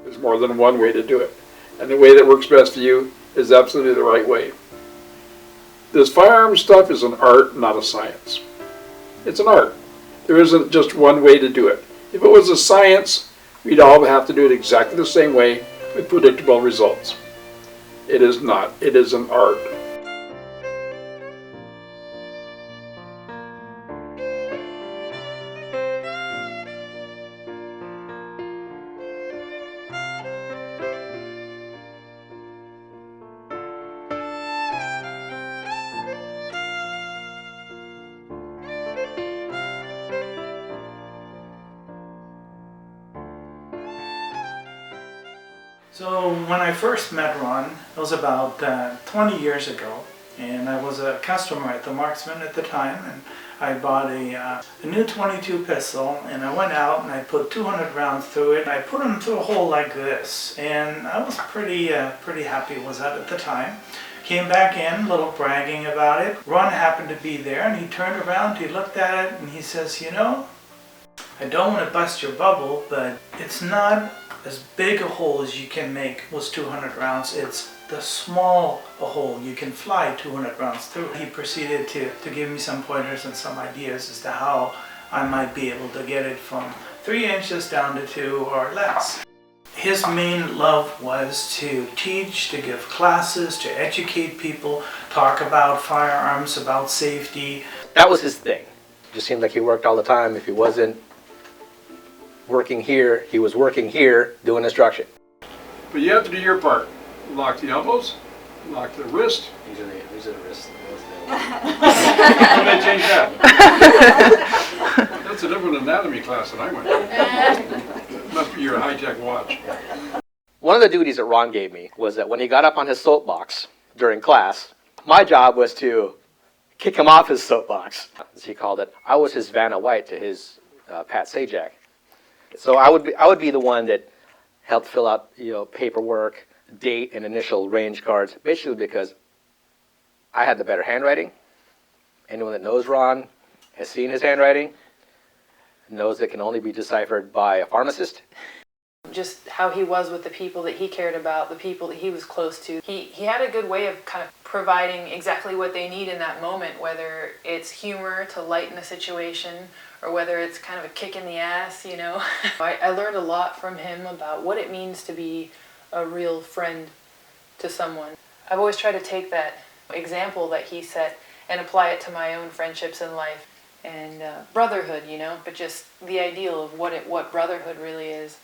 There's more than one way to do it. And the way that works best for you is absolutely the right way. This firearms stuff is an art, not a science. It's an art. There isn't just one way to do it. If it was a science, we'd all have to do it exactly the same way with predictable results. It is not. It is an art. So when I first met Ron, it was about 20 years ago, and I was a customer at the Marksman at the time, and I bought a new 22 pistol, and I went out and I put 200 rounds through it. I put them through a hole like this, and I was pretty happy with that at the time. Came back in, a little bragging about it. Ron happened to be there, and he turned around, he looked at it, and he says, "You know, I don't want to bust your bubble, but it's not as big a hole as you can make with 200 rounds. It's the small a hole you can fly 200 rounds through." He proceeded to give me some pointers and some ideas as to how I might be able to get it from 3 inches down to 2 or less. His main love was to teach, to give classes, to educate people, talk about firearms, about safety. That was his thing. It just seemed like he worked all the time. If he wasn't working here, he was working here doing instruction. But you have to do your part. Lock the elbows, lock the wrist. These are the wrists. How did they change that? That's a different anatomy class than I went to. It must be your high-tech watch. One of the duties that Ron gave me was that when he got up on his soapbox during class, my job was to kick him off his soapbox, as he called it. I was his Vanna White to his Pat Sajak. So I would be the one that helped fill out paperwork, date, and initial range cards, basically because I had the better handwriting. Anyone that knows Ron has seen his handwriting, knows it can only be deciphered by a pharmacist. Just how he was with the people that he cared about, the people that he was close to. He had a good way of kind of providing exactly what they need in that moment, whether it's humor to lighten a situation or whether it's kind of a kick in the ass, you know. I learned a lot from him about what it means to be a real friend to someone. I've always tried to take that example that he set and apply it to my own friendships in life and brotherhood, you know, but just the ideal of what brotherhood really is.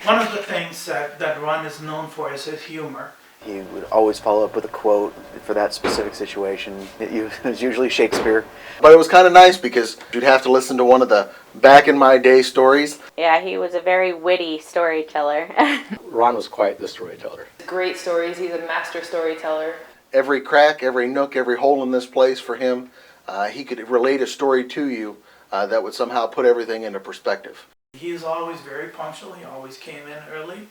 One of the things that Ron is known for is his humor. He would always follow up with a quote for that specific situation. It was usually Shakespeare. But it was kind of nice because you'd have to listen to one of the back in my day stories. Yeah, he was a very witty storyteller. Ron was quite the storyteller. Great stories. He's a master storyteller. Every crack, every nook, every hole in this place for him, he could relate a story to you that would somehow put everything into perspective. He was always very punctual. He always came in early.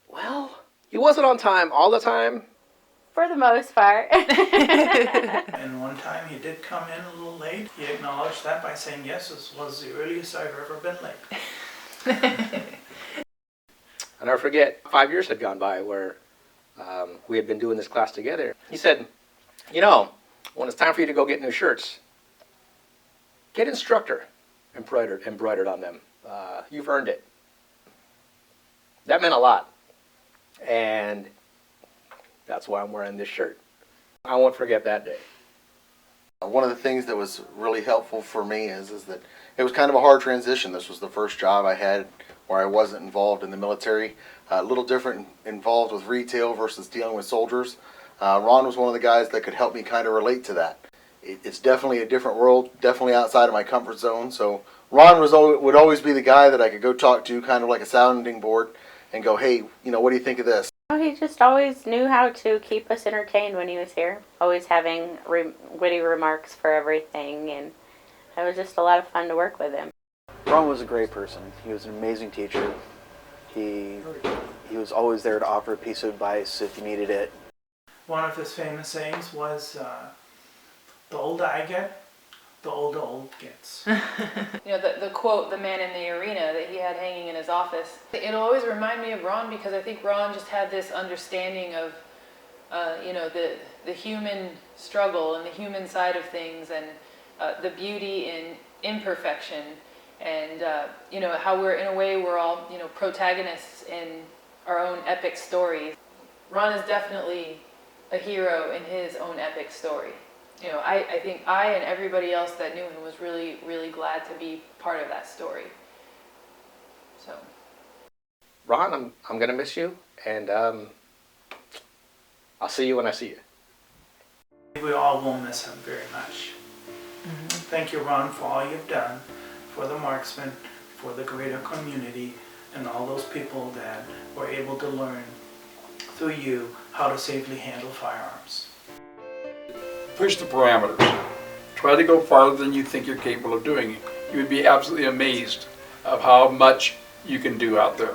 Well, he wasn't on time all the time. For the most part. And one time he did come in a little late. He acknowledged that by saying, "Yes, this was the earliest I've ever been late." I'll never forget, 5 years had gone by where we had been doing this class together. He said, "You know, when it's time for you to go get new shirts, get instructor embroidered on them. You've earned it." That meant a lot. And that's why I'm wearing this shirt. I won't forget that day. One of the things that was really helpful for me is that it was kind of a hard transition. This was the first job I had where I wasn't involved in the military. A little different involved with retail versus dealing with soldiers. Ron was one of the guys that could help me kind of relate to that. It's definitely a different world, definitely outside of my comfort zone. So Ron would always be the guy that I could go talk to, kind of like a sounding board, and go, "Hey, what do you think of this?" He just always knew how to keep us entertained when he was here. Always having witty remarks for everything, and it was just a lot of fun to work with him. Ron was a great person. He was an amazing teacher. He was always there to offer a piece of advice if you needed it. One of his famous sayings was, "The older I get, the old gets. You know, the quote, the man in the arena, that he had hanging in his office. It'll always remind me of Ron, because I think Ron just had this understanding of, you know, the human struggle and the human side of things, and the beauty in imperfection, and, you know, how we're, in a way, we're all, you know, protagonists in our own epic stories. Ron is definitely a hero in his own epic story. You know, I think I and everybody else that knew him was really, really glad to be part of that story. So. Ron, I'm gonna miss you, and I'll see you when I see you. We all will miss him very much. Thank you, Ron, for all you've done for the Marksman, for the greater community, and all those people that were able to learn through you how to safely handle firearms. Push the parameters. Try to go farther than you think you're capable of doing. You would be absolutely amazed of how much you can do out there.